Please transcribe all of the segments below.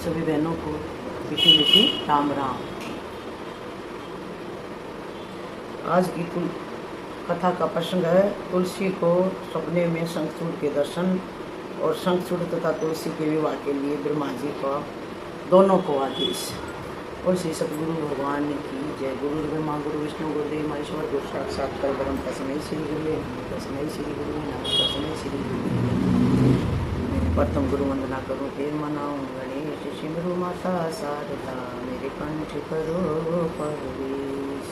सभी बहनों को मीठी मीठी राम राम। आज की कथा का प्रसंग है तुलसी को सपने में शंखचूड़ के दर्शन और शंखचूड़ तथा तुलसी के विवाह के लिए ब्रह्मा जी का दोनों को आदेश। और श्री सतगुरु भगवान की जय। गुरु ब्रह्मा गुरु विष्णु गुरुदेव महेश्वर गुरु साक्षात परब्रह्म तस्मै श्री गुरुवे नमः। तस्मै श्री गुरुवे नमः। तस्मै श्री गुरुवे नमः। प्रथम गुरु वंदना करूँ फिर मनाऊँ गणेश सिमरु माता शारदा मेरे कंठ करो परवेश।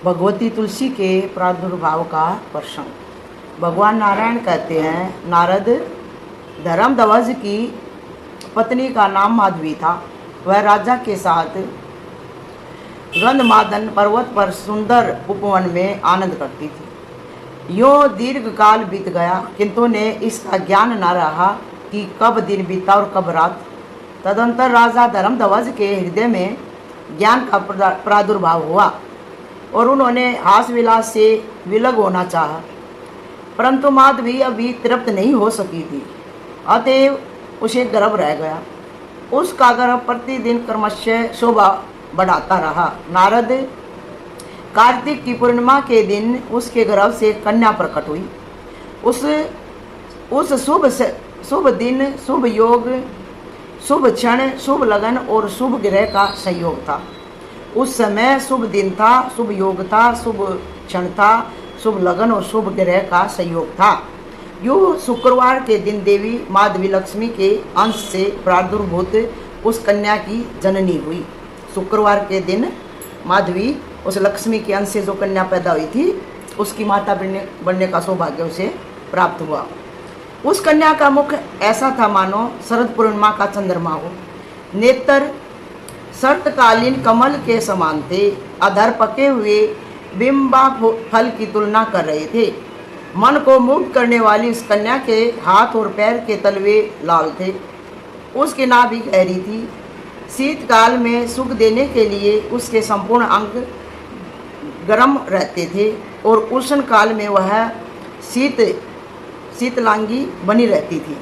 भगवती तुलसी के प्रादुर्भाव का प्रसंग। भगवान नारायण कहते हैं, नारद धर्मध्वज की पत्नी का नाम माधवी था। वह राजा के साथ गंधमादन पर्वत पर सुंदर उपवन में आनंद करती थी। यूँ दीर्घ काल बीत गया, किंतु ने इसका ज्ञान न रहा कि कब दिन बीता और कब रात। तदंतर राजा धर्मध्वज के हृदय में ज्ञान का प्रादुर्भाव हुआ और उन्होंने हास विलास से विलग होना चाहा, परंतु माधवी अभी तृप्त नहीं हो सकी थी, अतएव उसे गर्भ रह गया। उसका गर्भ प्रतिदिन क्रमशः शोभा बढ़ाता रहा। नारद कार्तिक की पूर्णिमा के दिन उसके गर्भ से कन्या प्रकट हुई। उस शुभ दिन, शुभ योग, शुभ क्षण, शुभ लगन और शुभ ग्रह का संयोग था। उस समय शुभ दिन था, शुभ योग था, शुभ क्षण था, शुभ लगन और शुभ ग्रह का संयोग था। यूँ शुक्रवार के दिन देवी माधवी लक्ष्मी के अंश से प्रादुर्भूत उस कन्या की जननी हुई। शुक्रवार के दिन माधवी उस लक्ष्मी के अंश से जो कन्या पैदा हुई थी, उसकी माता बनने का सौभाग्य उसे प्राप्त हुआ। उस कन्या का मुख ऐसा था मानो शरद पूर्णिमा का चंद्रमा हो। नेत्र शरतकालीन कमल के समान थे। अधर पके हुए बिंबा फल की तुलना कर रहे थे। मन को मुग्ध करने वाली उस कन्या के हाथ और पैर के तलवे लाल थे। उसकी नाभि गहरी थी। शीतकाल में सुख देने के लिए उसके संपूर्ण अंग गर्म रहते थे और उष्ण काल में वह शीतलांगी बनी रहती थी।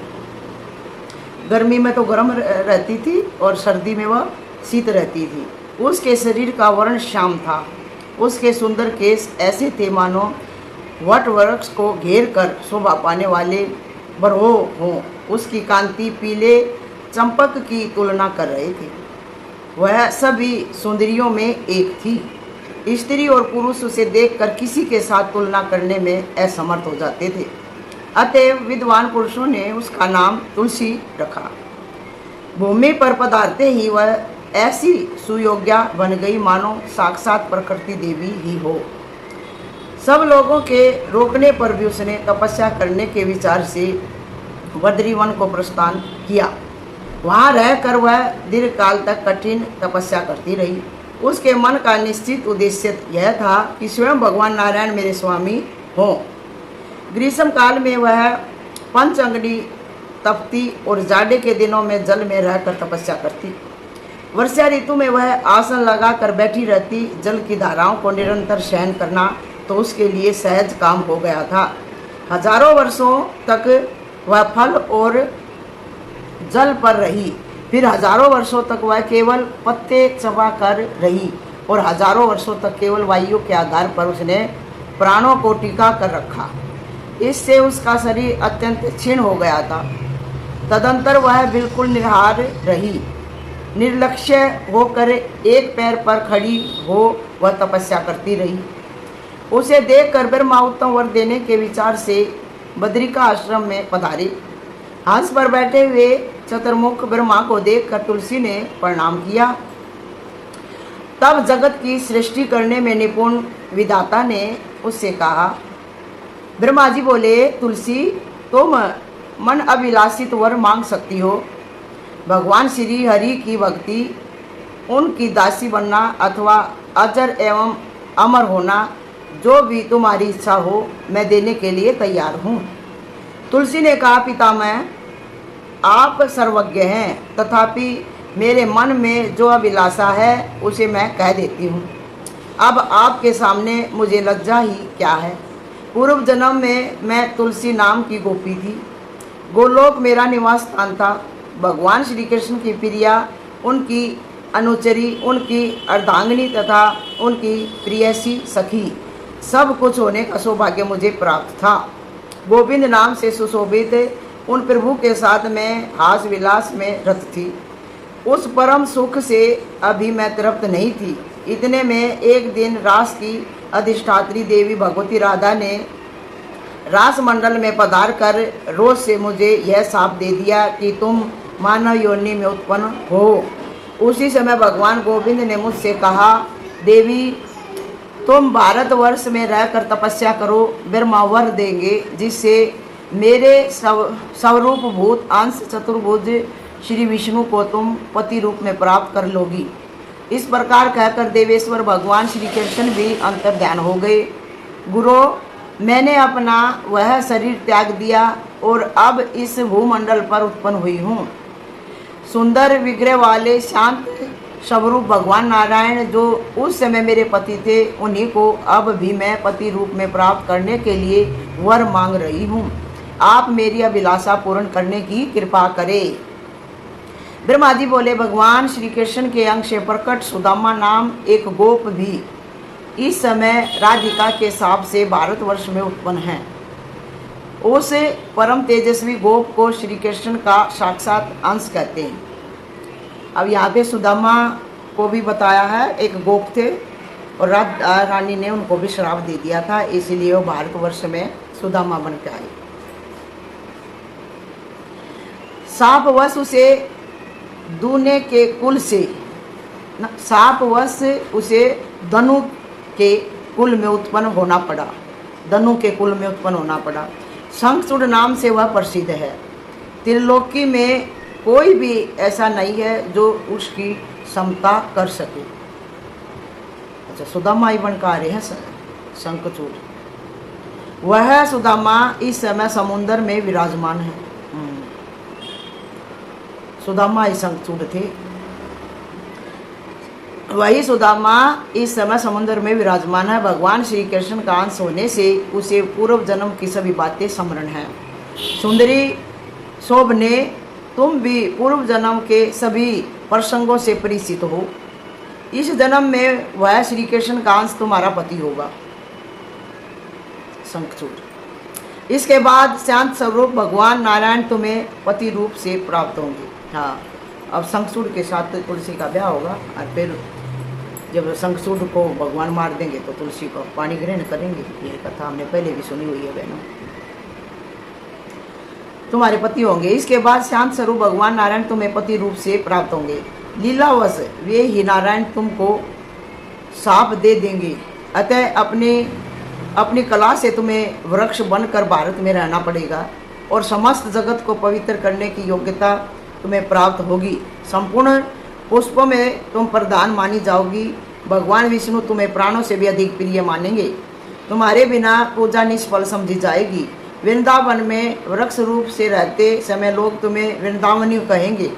गर्मी में तो गर्म रहती थी और सर्दी में वह शीत रहती थी। उसके शरीर का वर्ण श्याम था। उसके सुंदर केस ऐसे थे मानो वट वृक्ष को घेर कर शोभा पाने वाले बरहो हों। उसकी कांति पीले चंपक की तुलना कर रहे थे। वह सभी सुंदरियों में एक थी। स्त्री और पुरुष उसे देखकर किसी के साथ तुलना करने में असमर्थ हो जाते थे। अतएव विद्वान पुरुषों ने उसका नाम तुलसी रखा। भूमि पर पधारते ही वह ऐसी सुयोग्या बन गई मानो साक्षात प्रकृति देवी ही हो। सब लोगों के रोकने पर भी उसने तपस्या करने के विचार से बद्रीवन को प्रस्थान किया। वहाँ रहकर वह दीर्घ काल तक कठिन तपस्या करती रही। उसके मन का निश्चित उद्देश्य यह था कि स्वयं भगवान नारायण मेरे स्वामी हों। ग्रीष्म काल में वह पंचअंगनी तपती और जाड़े के दिनों में जल में रहकर तपस्या करती। वर्षा ऋतु में वह आसन लगाकर बैठी रहती। जल की धाराओं को निरंतर सहन करना तो उसके लिए सहज काम हो गया था। हजारों वर्षों तक वह फल और जल पर रही। फिर हजारों वर्षों तक वह केवल पत्ते चबा कर रही और हजारों वर्षों तक केवल वायु के आधार पर उसने प्राणों को टिका कर रखा। इससे उसका शरीर अत्यंत क्षीण हो गया था। तदंतर वह बिल्कुल निराहार रही। निर्लक्ष्य होकर एक पैर पर खड़ी हो वह तपस्या करती रही। उसे देखकर ब्रह्मा उत्तम वर देने के विचार से बद्रिका आश्रम में पधारे। हंस पर बैठे हुए चतुर्मुख ब्रह्मा को देखकर तुलसी ने प्रणाम किया। तब जगत की सृष्टि करने में निपुण विधाता ने उससे कहा, ब्रह्मा जी बोले, तुलसी तुम मन अभिलाषित वर मांग सकती हो। भगवान श्री हरि की भक्ति, उनकी दासी बनना अथवा अजर एवं अमर होना, जो भी तुम्हारी इच्छा हो मैं देने के लिए तैयार हूँ। तुलसी ने कहा, पितामह आप सर्वज्ञ हैं, तथापि मेरे मन में जो अभिलाषा है उसे मैं कह देती हूँ। अब आपके सामने मुझे लज्जा ही क्या है। पूर्व जन्म में मैं तुलसी नाम की गोपी थी। गोलोक मेरा निवास स्थान था। भगवान श्री कृष्ण की प्रिया, उनकी अनुचरी, उनकी अर्धांगिनी तथा उनकी प्रियसी सखी, सब कुछ होने का सौभाग्य मुझे प्राप्त था। गोविंद नाम से सुशोभित उन प्रभु के साथ मैं हास विलास में रत थी। उस परम सुख से अभी मैं तृप्त नहीं थी। इतने में एक दिन रास की अधिष्ठात्री देवी भगवती राधा ने रास मंडल में पधार कर रोज से मुझे यह शाप दे दिया कि तुम मानव योनि में उत्पन्न हो। उसी समय भगवान गोविंद ने मुझसे कहा, देवी तुम भारतवर्ष में रहकर तपस्या करो, ब्रह्मा वर देंगे जिससे मेरे स्वरूप भूत अंश चतुर्भुज श्री विष्णु को तुम पति रूप में प्राप्त कर लोगी। इस प्रकार कहकर देवेश्वर भगवान श्री कृष्ण भी अंतर्ध्यान हो गए। गुरु, मैंने अपना वह शरीर त्याग दिया और अब इस भूमंडल पर उत्पन्न हुई हूँ। सुंदर विग्रह वाले शांत स्वरूप भगवान नारायण जो उस समय मेरे पति थे, उन्हीं को अब भी मैं पति रूप में प्राप्त करने के लिए वर मांग रही हूँ। आप मेरी अभिलाषा पूर्ण करने की कृपा करें। ब्रह्मा जी बोले, भगवान श्री कृष्ण के अंश से प्रकट सुदामा नाम एक गोप भी इस समय राधिका के शाप से भारतवर्ष में उत्पन्न है। उस परम तेजस्वी गोप को श्री कृष्ण का साक्षात अंश कहते हैं। अब यहाँ पे सुदामा को भी बताया है, एक गोप थे और रानी ने उनको भी श्राप दे दिया था, इसलिए वो भारतवर्ष में सुदामा बन के आए। शापवश उसे दूने के कुल से शापवश उसे धनु के कुल में उत्पन्न होना पड़ा। धनु के कुल में उत्पन्न होना पड़ा। शंखचूड़ नाम से वह प्रसिद्ध है। त्रिलोकी में कोई भी ऐसा नहीं है जो उसकी समता कर सके। अच्छा, सुदामा ही बनकर आ रहे हैं शंखचूड़। वह सुदामा इस समय समुद्र में विराजमान है। सुदामा ही शंखचूड़ थे। वही सुदामा इस समय समुद्र में विराजमान है। भगवान श्री कृष्ण का अंश होने से उसे पूर्व जन्म की सभी बातें स्मरण हैं। सुंदरी शोभने, तुम भी पूर्व जन्म के सभी प्रसंगों से परिचित हो। इस जन्म में वह श्री कृष्ण का अंश तुम्हारा पति होगा, शंखचूड़। इसके बाद शांत स्वरूप भगवान नारायण तुम्हें पति रूप से प्राप्त होंगे। हाँ, अब शंखचूड़ के साथ तुलसी का ब्याह होगा और फिर जब शंखचूड़ को भगवान मार देंगे तो तुलसी को पानी ग्रहण करेंगे। ये कथा हमने पहले भी सुनी हुई है बहनों। तुम्हारे पति होंगे। इसके बाद शांत स्वरूप भगवान नारायण तुम्हें पति रूप से प्राप्त होंगे। लीलावश वे ही नारायण तुमको शाप दे देंगे। अतः अपनी कला से तुम्हें वृक्ष बनकर भारत में रहना पड़ेगा और समस्त जगत को पवित्र करने की योग्यता तुम्हें प्राप्त होगी। संपूर्ण पुष्पों में तुम प्रधान मानी जाओगी। भगवान विष्णु तुम्हें प्राणों से भी अधिक प्रिय मानेंगे। तुम्हारे बिना पूजा निष्फल समझी जाएगी। वृंदावन में वृक्ष रूप से रहते समय लोग तुम्हें वृंदावनी कहेंगे।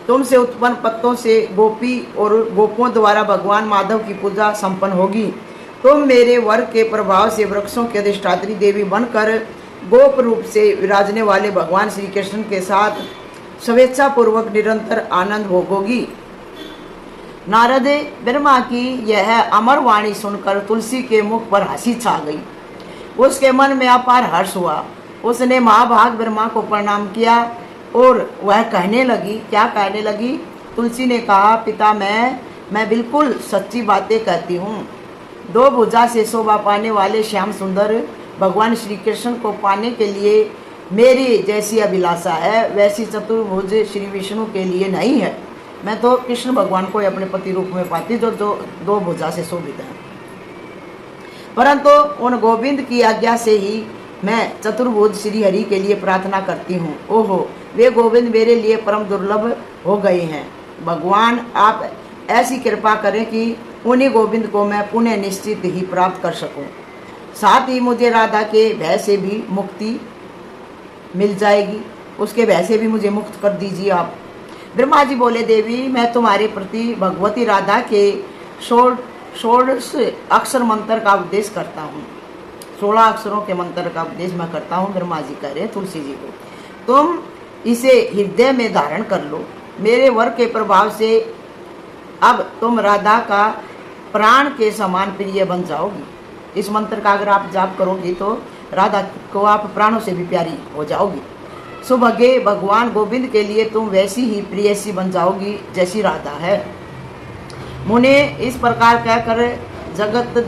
तुमसे उत्पन्न पत्तों से गोपी और गोपों द्वारा भगवान माधव की पूजा संपन्न होगी। तुम मेरे वर के प्रभाव से वृक्षों की अधिष्ठात्री देवी बनकर गोप रूप से विराजने वाले भगवान श्री कृष्ण के साथ स्वेच्छा पूर्वक निरंतर आनंद भोगोगी। नारद, ब्रह्मा की यह अमर वाणी सुनकर तुलसी के मुख पर हंसी छा गई। उसके मन में अपार हर्ष हुआ। उसने महाभाग ब्रह्मा को प्रणाम किया और वह कहने लगी, क्या कहने लगी? तुलसी ने कहा, पिता मैं बिल्कुल सच्ची बातें कहती हूँ। दो भुजा से शोभा पाने वाले श्याम सुंदर भगवान श्री कृष्ण को पाने के लिए मेरी जैसी अभिलाषा है, वैसी चतुर्भुज श्री विष्णु के लिए नहीं है। मैं तो कृष्ण भगवान को अपने पति रूप में पाती जो दो भुजा से शोभित है। परंतु उन गोविंद की आज्ञा से ही मैं चतुर्भुज श्री हरि के लिए प्रार्थना करती हूँ। ओहो, वे गोविंद मेरे लिए परम दुर्लभ हो गए हैं। भगवान आप ऐसी कृपा करें कि उन्हीं गोविंद को मैं पुण्य निश्चित ही प्राप्त कर सकूं। साथ ही मुझे राधा के भय से भी मुक्ति मिल जाएगी। उसके भय से भी मुझे मुक्त कर दीजिए आप। ब्रह्मा जी बोले, देवी मैं तुम्हारे प्रति भगवती राधा के षोडश अक्षर मंत्र का उपदेश करता हूँ। 16 अक्षरों के मंत्र का उपदेश मैं करता हूँ। ब्रह्मा जी कह रहे हैं तुलसी जी को, तुम इसे हृदय में धारण कर लो। मेरे वर के प्रभाव से अब तुम राधा का प्राण के समान प्रिय बन जाओगी। इस मंत्र का अगर आप जाप करोगी तो राधा को आप प्राणों से भी प्यारी हो जाओगी। सुभगे भगवान गोविंद के लिए तुम वैसी ही प्रियसी बन जाओगी जैसी राधा है। मुने इस प्रकार कहकर जगत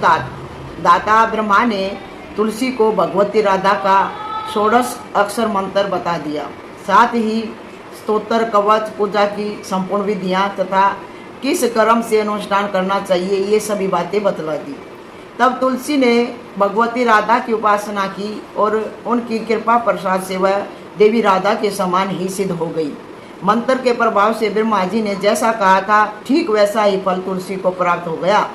दाता ब्रह्मा ने तुलसी को भगवती राधा का 16 अक्षर मंत्र बता दिया। साथ ही स्तोत्र, कवच, पूजा की संपूर्ण विधियाँ तथा किस कर्म से अनुष्ठान करना चाहिए ये सभी बातें बतला दी। तब तुलसी ने भगवती राधा की उपासना की और उनकी कृपा प्रसाद से वह देवी राधा के समान ही सिद्ध हो गई। मंत्र के प्रभाव से ब्रह्मा जी ने जैसा कहा था ठीक वैसा ही फल तुलसी को प्राप्त हो गया।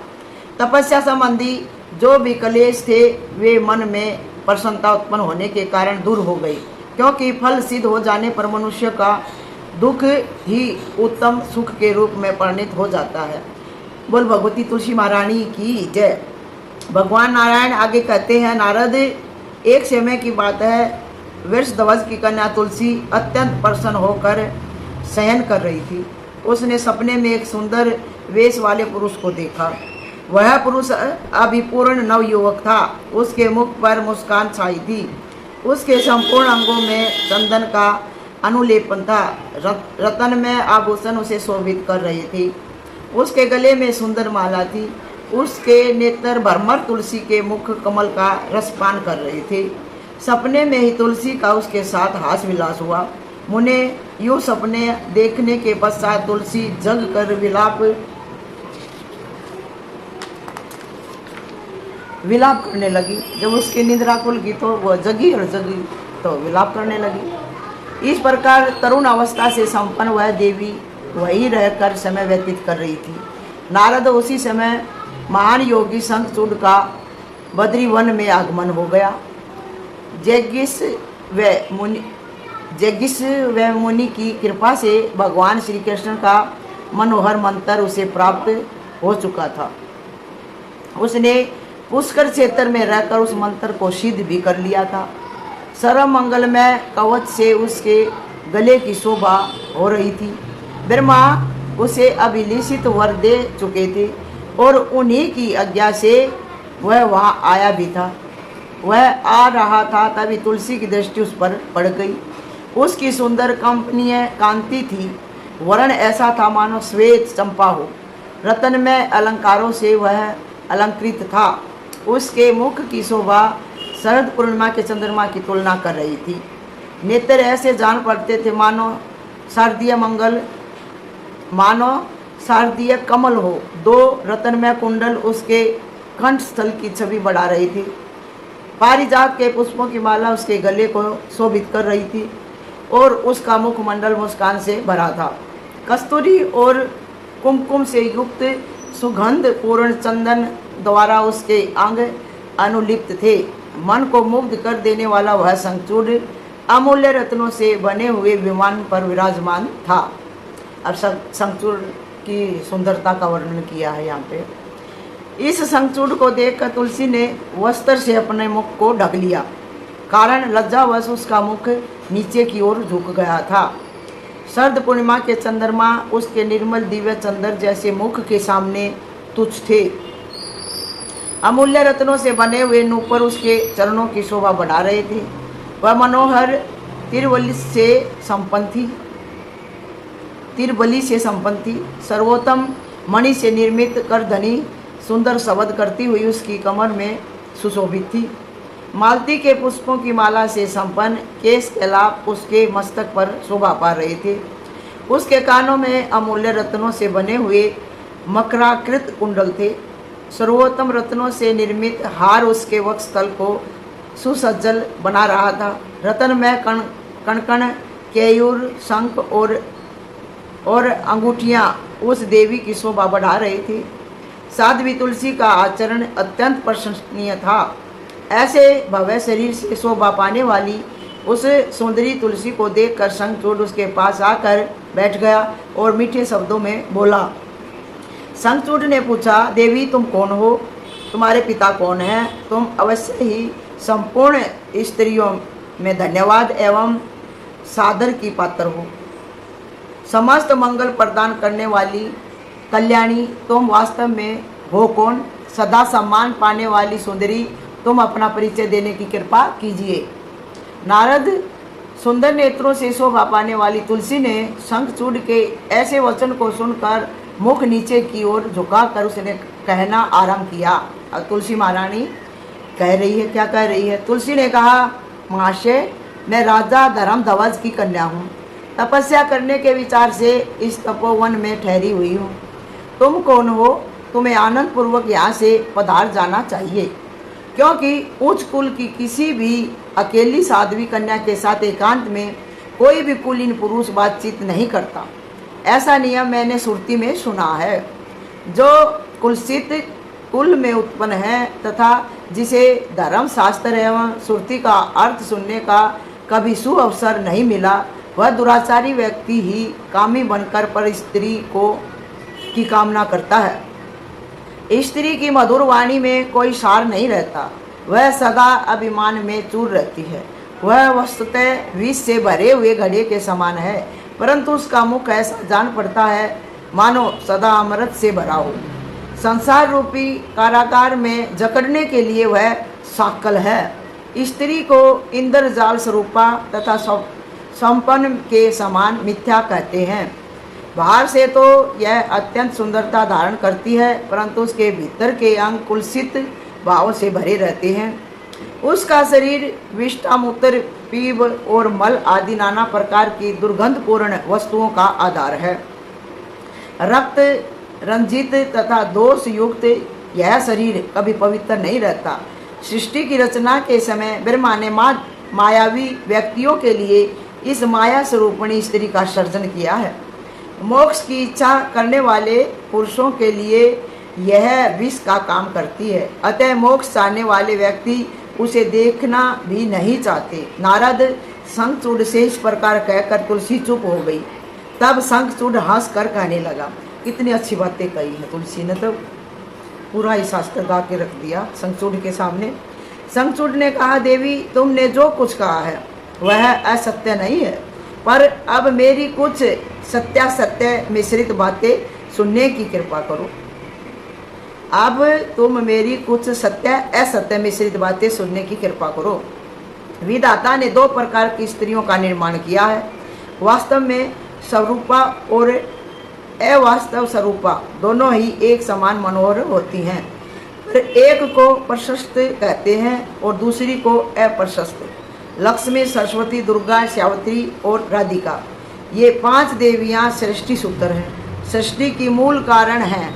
तपस्या संबंधी जो भी क्लेश थे वे मन में प्रसन्नता उत्पन्न होने के कारण दूर हो गई, क्योंकि फल सिद्ध हो जाने पर मनुष्य का दुख ही उत्तम सुख के रूप में परिणित हो जाता है। बोल भगवती तुलसी महारानी की जय। भगवान नारायण आगे कहते हैं, नारद, एक समय की बात है, वृषध्वज की कन्या तुलसी अत्यंत प्रसन्न होकर शयन कर रही थी। उसने सपने में एक सुंदर वेश वाले पुरुष को देखा। वह पुरुष अभिपूर्ण नवयुवक था। उसके मुख पर मुस्कान छाई थी। उसके संपूर्ण अंगों में चंदन का अनुलेपन था। रतन में आभूषण उसे शोभित कर रहे थे। उसके गले में सुंदर माला थी। उसके नेत्र भरमर तुलसी के मुख कमल का रसपान कर रहे थे। सपने में ही तुलसी का उसके साथ हास विलास हुआ। मुने यूँ सपने देखने के पश्चात तुलसी जग कर विलाप करने लगी। जब उसकी निद्रा खुल गई तो वह जगी और जगी तो विलाप करने लगी। इस प्रकार तरुण अवस्था से संपन्न वह देवी वहीं रहकर समय व्यतीत कर रही थी। नारद उसी समय महान योगी शंखचूड़ का बद्री वन में आगमन हो गया। जैगिस व मुनि की कृपा से भगवान श्री कृष्ण का मनोहर मंत्र उसे प्राप्त हो चुका था। उसने पुष्कर क्षेत्र में रहकर उस मंत्र को सिद्ध भी कर लिया था। सर्व मंगलमय कवच से उसके गले की शोभा हो रही थी। ब्रह्मा उसे अभिलिषित वर दे चुके थे और उन्हीं की आज्ञा से वह वहाँ आया भी था। वह आ रहा था तभी तुलसी की दृष्टि उस पर पड़ गई। उसकी सुंदर कंपनीय कांति थी। वर्ण ऐसा था मानो श्वेत चंपा हो। रतन में अलंकारों से वह अलंकृत था। उसके मुख की शोभा शरद पूर्णिमा के चंद्रमा की तुलना कर रही थी। नेत्र ऐसे जान पड़ते थे मानो शारदीय कमल हो। दो रत्नमय कुंडल उसके कंठ स्थल की छवि बढ़ा रही थी। पारिजात के पुष्पों की माला उसके गले को शोभित कर रही थी और उसका मुखमंडल मुस्कान से भरा था। कस्तूरी और कुमकुम से युक्त सुगंध पूर्ण चंदन द्वारा उसके अंग अनुलिप्त थे। मन को मुग्ध कर देने वाला वह शंखचूड़ अमूल्य रत्नों से बने हुए विमान पर विराजमान था। अब शंखचूड़ की सुंदरता का वर्णन किया है यहाँ पे। इस शंखचूड़ को देखकर तुलसी ने वस्त्र से अपने मुख को ढक लिया, कारण लज्जावश उसका मुख नीचे की ओर झुक गया था। शरद पूर्णिमा के चंद्रमा उसके निर्मल दिव्य चंद्र जैसे मुख के सामने तुच्छ थे। अमूल्य रत्नों से बने हुए नूपुर उसके चरणों की शोभा बढ़ा रहे थे। वह मनोहर तिरवली से संपन्न थी। सर्वोत्तम मणि से निर्मित करधनी सुंदर शब्द करती हुई उसकी कमर में सुशोभित थी। मालती के पुष्पों की माला से संपन्न केश के लाभ उसके मस्तक पर शोभा पा रहे थे। उसके कानों में अमूल्य रत्नों से बने हुए मकराकृत कुंडल थे। सर्वोत्तम रत्नों से निर्मित हार उसके वक्षस्थल को सुसज्जल बना रहा था। रत्न में कणकण, केयूर, शंख और अंगूठियाँ उस देवी की शोभा बढ़ा रहे थे। साध्वी तुलसी का आचरण अत्यंत प्रशंसनीय था। ऐसे भव्य शरीर से शोभा पाने वाली उस सुंदरी तुलसी को देखकर शंखचूड़ उसके पास आकर बैठ गया और मीठे शब्दों में बोला। शंखचूड़ ने पूछा, देवी तुम कौन हो? तुम्हारे पिता कौन हैं? तुम अवश्य ही संपूर्ण स्त्रियों में धन्यवाद एवं सादर की पात्र हो। समस्त मंगल प्रदान करने वाली कल्याणी तुम वास्तव में हो कौन? सदा सम्मान पाने वाली सुंदरी तुम अपना परिचय देने की कृपा कीजिए। नारद सुंदर नेत्रों से शोभा पाने वाली तुलसी ने शंखचूड़ के ऐसे वचन को सुनकर मुख नीचे की ओर झुकाकर उसने कहना आरंभ किया। अब तुलसी महारानी कह रही है, क्या कह रही है? तुलसी ने कहा, महाशय मैं राजा धर्मध्वज की कन्या हूँ। तपस्या करने के विचार से इस तपोवन में ठहरी हुई हूँ। तुम कौन हो? तुम्हें आनंद पूर्वक यहाँ से पधार जाना चाहिए, क्योंकि उच्च कुल की किसी भी अकेली साध्वी कन्या के साथ एकांत में कोई भी कुलीन पुरुष बातचीत नहीं करता। ऐसा नियम मैंने श्रुति में सुना है। जो कुलसित कुल में उत्पन्न है तथा जिसे धर्म शास्त्र एवं श्रुति का अर्थ सुनने का कभी सुअवसर नहीं मिला, वह दुराचारी व्यक्ति ही कामी बनकर पर स्त्री को की कामना करता है। स्त्री की मधुर वाणी में कोई सार नहीं रहता, वह सदा अभिमान में चूर रहती है। वह वस्तुतः विष से भरे हुए घड़े के समान है, परंतु उसका मुख ऐसा जान पड़ता है मानो सदा अमृत से भरा हो। संसार रूपी कारागार में जकड़ने के लिए वह साकल है। स्त्री को इंद्रजाल स्वरूपा तथा संपन्न के समान मिथ्या कहते हैं। बाहर से तो यह अत्यंत सुंदरता धारण करती है, परंतु उसके भीतर के अंग कुलसित भाव से भरे रहते हैं। उसका शरीर विष्टामूत्र, पीव और मल आदि नाना प्रकार की दुर्गंधपूर्ण वस्तुओं का आधार है। रक्त रंजित तथा दोष युक्त यह शरीर कभी पवित्र नहीं रहता। सृष्टि की रचना के समय ब्रह्मा ने मायावी व्यक्तियों के लिए इस माया स्वरूपणी स्त्री का सर्जन किया है। मोक्ष की इच्छा करने वाले पुरुषों के लिए यह विष का काम करती है, अतः मोक्ष चाहने वाले व्यक्ति उसे देखना भी नहीं चाहते। नारद शंखचूड़ से इस प्रकार कहकर तुलसी चुप हो गई। तब शंखचूड़ हंस कर कहने लगा। कितनी अच्छी बातें कही हैं तुलसी ने, तो पूरा ही शास्त्र गा के रख दिया शंखचूड़ के सामने। शंखचूड़ ने कहा, देवी तुमने जो कुछ कहा है वह असत्य नहीं है, पर अब मेरी कुछ सत्यासत्य मिश्रित बातें सुनने की कृपा करो। अब तुम मेरी कुछ सत्य असत्य मिश्रित बातें सुनने की कृपा करो। विधाता ने दो प्रकार की स्त्रियों का निर्माण किया है, वास्तव में स्वरूपा और अवास्तव स्वरूपा दोनों ही एक समान मनोहर होती हैं, पर एक को प्रशस्त कहते हैं और दूसरी को अप्रशस्त। लक्ष्मी, सरस्वती, दुर्गा, सावित्री और राधिका, ये 5 देवियां सृष्टि सूत्र हैं, सृष्टि की मूल कारण हैं।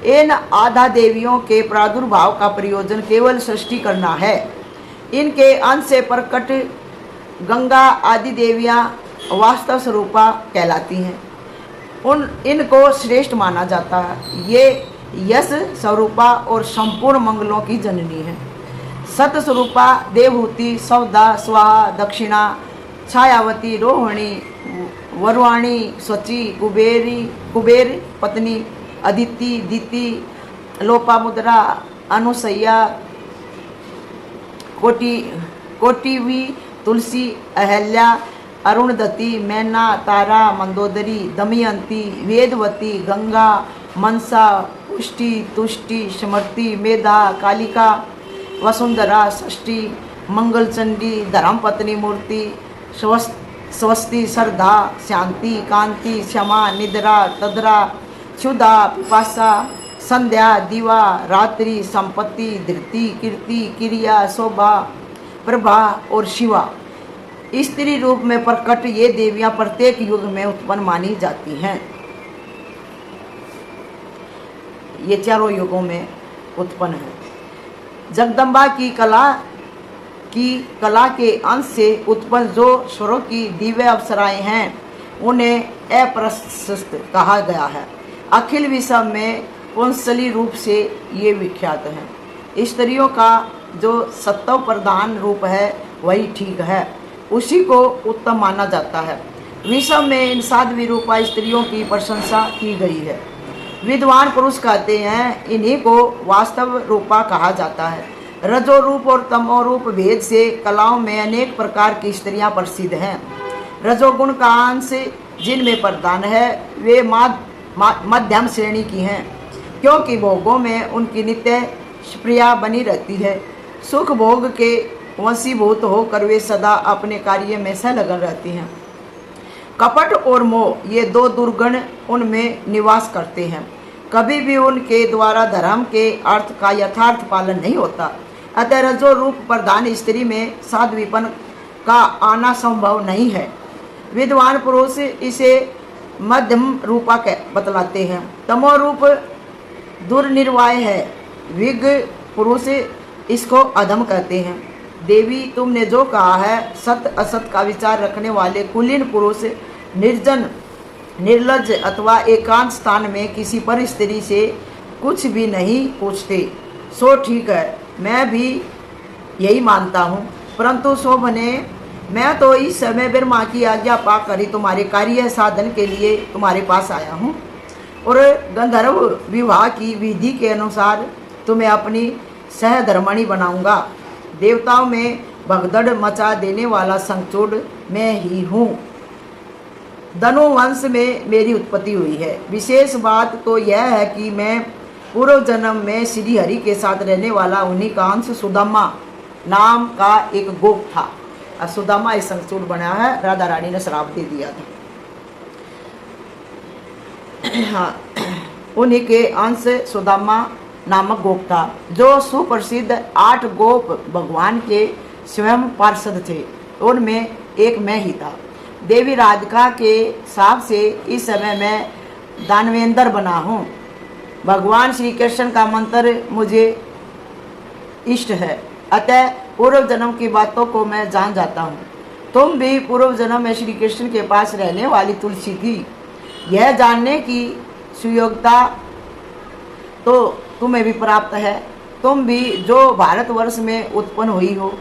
इन आधा देवियों के प्रादुर्भाव का प्रयोजन केवल सृष्टि करना है। इनके अंश से प्रकट गंगा आदि देवियां वास्तव स्वरूपा कहलाती हैं। इनको श्रेष्ठ माना जाता है। ये यश स्वरूपा और संपूर्ण मंगलों की जननी है। सत स्वरूपा देवहूति, सौदा, स्वाहा, दक्षिणा, छायावती, रोहिणी, वरवाणी, स्वची, कुबेर पत्नी, अदिति, दीति, लोपामुद्रा, अनुसैया, कोटिवी, तुलसी, अहल्या, अरुणधति, मैना, तारा, मंदोदरी, दमयंती, वेदवती, गंगा, मनसा, पुष्टि, तुष्टि, स्मृति, मेधा, कालिका, वसुंधरा, षष्ठी, मंगलचंडी, धर्मपत्नी मूर्ति, स्वस्ति, श्रद्धा, शांति, कांति, क्षमा, निद्रा, तद्रा, क्षुधा, पिपासा, संध्या, दिवा, रात्रि, संपत्ति, धृति, कीर्ति, क्रिया, शोभा, प्रभा और शिवा। स्त्री रूप में प्रकट ये देवियां प्रत्येक युग में उत्पन्न मानी जाती हैं। ये चारों युगों में उत्पन्न है। जगदम्बा की कला के अंश से उत्पन्न जो स्वरों की दिव्य अप्सराएं हैं, उन्हें अप्रशस्त कहा गया है। अखिल विश्व में पुंसली रूप से ये विख्यात हैं। स्त्रियों का जो सत्व प्रधान रूप है वही ठीक है, उसी को उत्तम माना जाता है। विश्व में इन साध्वी रूपा स्त्रियों की प्रशंसा की गई है। विद्वान पुरुष कहते हैं इन्हीं को वास्तव रूपा कहा जाता है। रजो रूप और तमो रूप भेद से कलाओं में अनेक प्रकार की स्त्रियां प्रसिद्ध हैं। रजोगुण का अंश जिनमें प्रधान है वे मध्यम श्रेणी की हैं, क्योंकि भोगों में उनकी नित्य प्रिया बनी रहती है। सुख भोग के वशीभूत होकर वे सदा अपने कार्य में संलग्न रहती हैं। कपट और मोह ये दो दुर्गुण उनमें निवास करते हैं। कभी भी उनके द्वारा धर्म के अर्थ का यथार्थ पालन नहीं होता। अतः रजो रूप प्रधान स्त्री में साध्वीपन का आना संभव नहीं है। विद्वान पुरुष इसे मध्यम रूपा बतलाते हैं। तमो रूप दुर्निर्वाय है, विज्ञ पुरुष इसको अधम कहते हैं। देवी तुमने जो कहा है, सत असत का विचार रखने वाले कुलीन पुरुष निर्जन निर्लज अथवा एकांत स्थान में किसी पर स्त्री से कुछ भी नहीं पूछते, सो ठीक है, मैं भी यही मानता हूँ। परंतु शोभने, मैं तो इस समय ब्रह्मा की आज्ञा पाकर ही तुम्हारे कार्य साधन के लिए तुम्हारे पास आया हूँ और गंधर्व विवाह की विधि के अनुसार तुम्हें अपनी सहधर्मणी बनाऊंगा। देवताओं में भगदड़ मचा देने वाला संचूड़ मैं ही हूँ। धनु वंश में मेरी उत्पत्ति हुई है। विशेष बात तो यह है कि मैं पूर्व जन्म में श्री हरि के साथ रहने वाला उन्हीं का अंश सुदामा नाम का एक गोप था। सुदामा इस संचूड़ बना है, राधा रानी ने श्राप दे दिया था। हाँ, उन्हीं के अंश सुदामा नामक गोप था, जो सुप्रसिद्ध 8 गोप भगवान के स्वयं पार्षद थे। उनमें एक मैं ही था। देवी राधिका के साथ से इस समय मैं दानवेंद्र बना हूँ। भगवान श्री कृष्ण का मंत्र मुझे इष्ट है, अतः पूर्व जन्म की बातों को मैं जान जाता हूँ। तुम भी पूर्व जन्म में श्री कृष्ण के पास रहने वाली तुलसी थी, यह जानने की सुयोग्यता तो तुम्हें भी प्राप्त है। तुम भी जो भारतवर्ष में उत्पन्न हुई हो,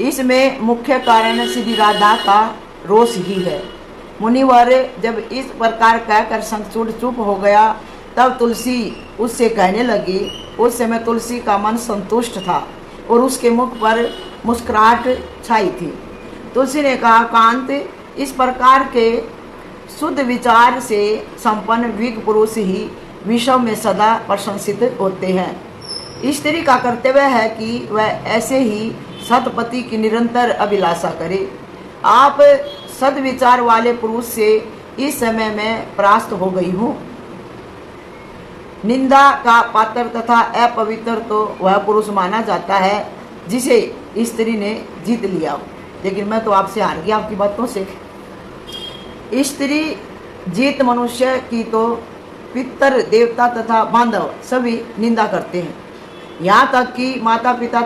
इसमें मुख्य कारण श्री राधा का रोष ही है। मुनिवर जब इस प्रकार कहकर संचूड़ चुप हो गया, तब तुलसी उससे कहने लगी। उस समय तुलसी का मन संतुष्ट था और उसके मुख पर मुस्कुराहट छाई थी। तुलसी ने कहा, कांत, इस प्रकार के शुद्ध विचार से संपन्न विज्ञ पुरुष ही विश्व में सदा प्रशंसित होते हैं। स्त्री का कर्तव्य है कि वह ऐसे ही सतपति की निरंतर अभिलाषा करे। आप सद्विचार वाले पुरुष से इस समय में परास्त हो गई हूँ। निंदा का पात्र तथा अपवित्र तो वह पुरुष माना जाता है जिसे स्त्री ने जीत लिया, लेकिन मैं तो आपसे हार गया आपकी बातों से। स्त्री जीत मनुष्य की तो पितर देवता तथा बांधव सभी निंदा करते हैं। यहाँ तक कि माता पिता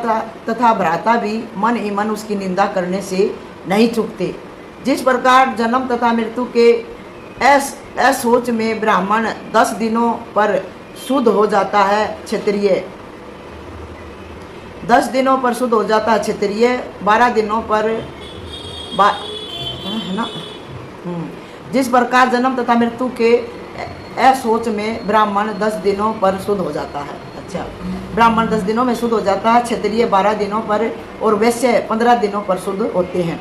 तथा भ्राता भी मन ही मन उसकी निंदा करने से नहीं चूकते। जिस प्रकार जन्म तथा मृत्यु के असोच में ब्राह्मण 10 दिनों पर शुद्ध हो जाता है, क्षत्रिय 10 दिनों पर शुद्ध हो जाता है, क्षत्रिय 12 दिनों पर है ना। जिस प्रकार जन्म तथा मृत्यु के असोच में ब्राह्मण 10 दिनों पर शुद्ध हो जाता है। अच्छा, ब्राह्मण 10 दिनों में शुद्ध हो जाता है, क्षत्रिय 12 दिनों पर और वैश्य 15 दिनों पर शुद्ध होते हैं।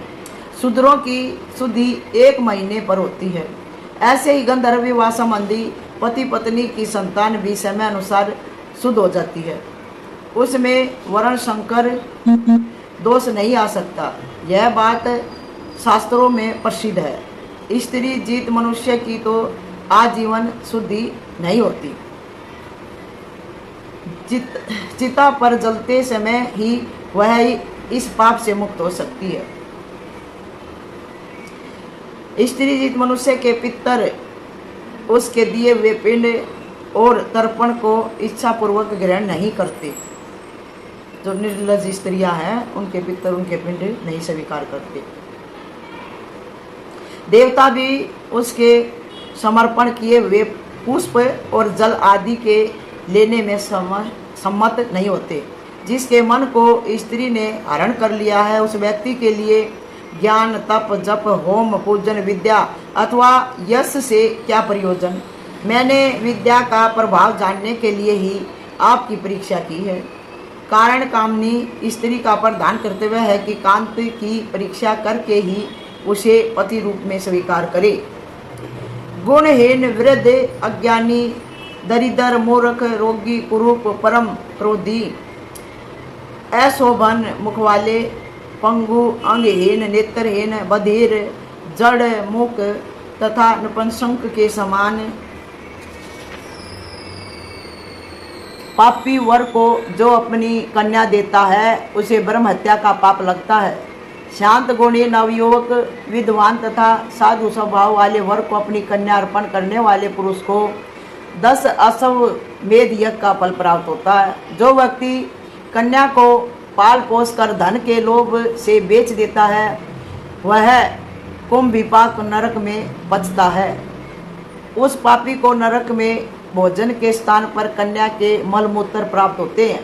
शूद्रों की शुद्धि 1 महीने पर होती है। ऐसे ही गंधर्व विवाह संबंधी पति पत्नी की संतान भी समय अनुसार शुद्ध हो जाती है। उसमें वर्ण संकर दोष नहीं आ सकता। यह बात शास्त्रों में प्रसिद्ध है। स्त्री जीत मनुष्य की तो आजीवन शुद्धि नहीं होती। चिता पर जलते समय ही वह इस पाप से मुक्त हो सकती है। स्त्री जीत मनुष्य के पितर उसके दिए हुए पिंड और तर्पण को इच्छा पूर्वक ग्रहण नहीं करते। जो निर्लज स्त्रियां हैं, उनके पितर उनके पिंड नहीं स्वीकार करते। देवता भी उसके समर्पण किए हुए पुष्प और जल आदि के लेने में सम्मत नहीं होते। जिसके मन को स्त्री ने हरण कर लिया है, उस व्यक्ति के लिए ज्ञान, तप, जप, होम, पूजन, विद्या अथवा यश से क्या प्रयोजन। मैंने विद्या का प्रभाव जानने के लिए ही आपकी परीक्षा की है। कारण कामनी स्त्री का प्रदान कर्तव्य है कि कांत की परीक्षा करके ही उसे पति रूप में स्वीकार करे। गुणहीन, वृद्ध, अज्ञानी, दरिद्र, मूर्ख, रोगी, कुरूप, परम क्रोधी, अशोभन मुख वाले, पंगु, अंगहीन, नेत्रहीन, बधिर, जड़, मूक तथा नपुंसक के समान पापी वर को जो अपनी कन्या देता है उसे ब्रह्म हत्या का पाप लगता है। शांत, गुणी, नवयुवक, विद्वान तथा साधु स्वभाव वाले वर को अपनी कन्या अर्पण करने वाले पुरुष को 10 अश्वमेध यज्ञ का फल प्राप्त होता है। जो व्यक्ति कन्या को पाल पोस कर धन के लोभ से बेच देता है वह कुंभिपाक नरक में बचता है। उस पापी को नरक में भोजन के स्थान पर कन्या के मलमूत्र प्राप्त होते हैं।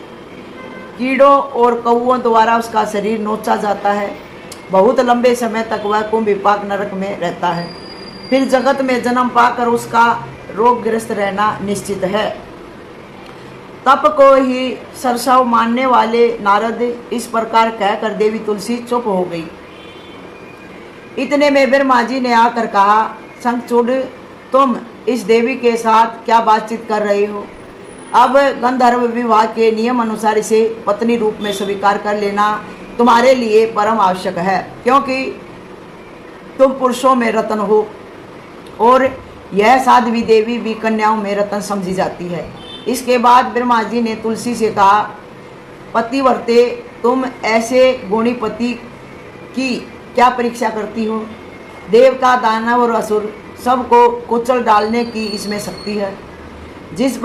कीड़ों और कौओं द्वारा उसका शरीर नोचा जाता है। बहुत लंबे समय तक वह कुंभिपाक नरक में रहता है। फिर जगत में जन्म पाकर उसका रोगग्रस्त रहना निश्चित है। तप को ही सरसाव मानने वाले नारद इस प्रकार कहकर देवी तुलसी चुप हो गई। इतने में ब्रह्मा जी ने आकर कहा, शंखचूड़, तुम इस देवी के साथ क्या बातचीत कर रहे हो? अब गंधर्व विवाह के नियम अनुसार इसे पत्नी रूप में स्वीकार कर लेना तुम्हारे लिए परम आवश्यक है, क्योंकि तुम पुरुषों में रत्न हो और यह साध्वी देवी भी कन्याओं में रत्न समझी जाती है। इसके बाद ब्रह्मा जी ने तुलसी से कहा, पतिव्रते, तुम ऐसे गुणी पति की क्या परीक्षा करती हो? देवता, दानव और असुर सबको कुचल डालने की इसमें शक्ति है। जिस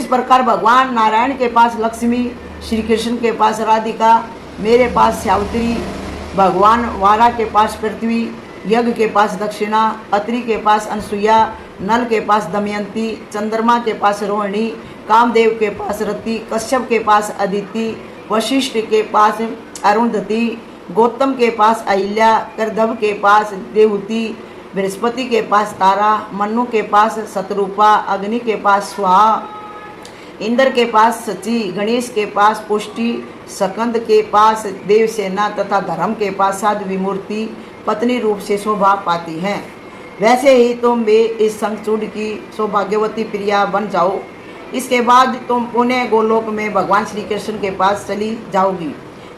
प्रकार भगवान नारायण के पास लक्ष्मी, श्री कृष्ण के पास राधिका, मेरे पास सावित्री, भगवान वारा के पास पृथ्वी, यज्ञ के पास दक्षिणा, अत्रि के पास अनसुईया, नल के पास दमयंती, चंद्रमा के पास रोहिणी, कामदेव के पास रति, कश्यप के पास अदिति, वशिष्ठ के पास अरुंधति, गौतम के पास अहिल्या, करदभ के पास देवहूति, बृहस्पति के पास तारा, मनु के पास शतरूपा, अग्नि के पास स्वाहा, इंद्र के पास सची, गणेश के पास पुष्टि, सकंद के पास देवसेना तथा धर्म के पास साध्वी मूर्ति पत्नी रूप से शोभा पाती हैं। वैसे ही तुम भी इस शंखचूड़ की सौभाग्यवती प्रिया बन जाओ। इसके बाद तुम पुनः गोलोक में भगवान श्री कृष्ण के पास चली जाओगी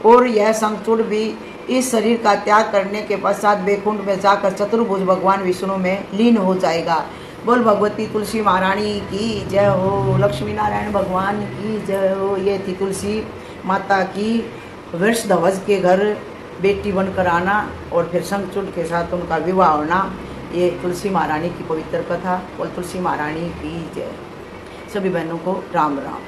और यह शंखचूड़ भी इस शरीर का त्याग करने के पश्चात वैकुंठ में जाकर चतुर्भुज भगवान विष्णु में लीन हो जाएगा। बोल भगवती तुलसी महारानी की जय हो, लक्ष्मी नारायण भगवान की जय हो। ये थी तुलसी माता की वृषध्वज के घर बेटी बनकर आना और फिर शंखचूड़ के साथ उनका विवाह होना। ये तुलसी महारानी की पवित्र कथा। बोल तुलसी महारानी की जय। सभी बहनों को राम राम।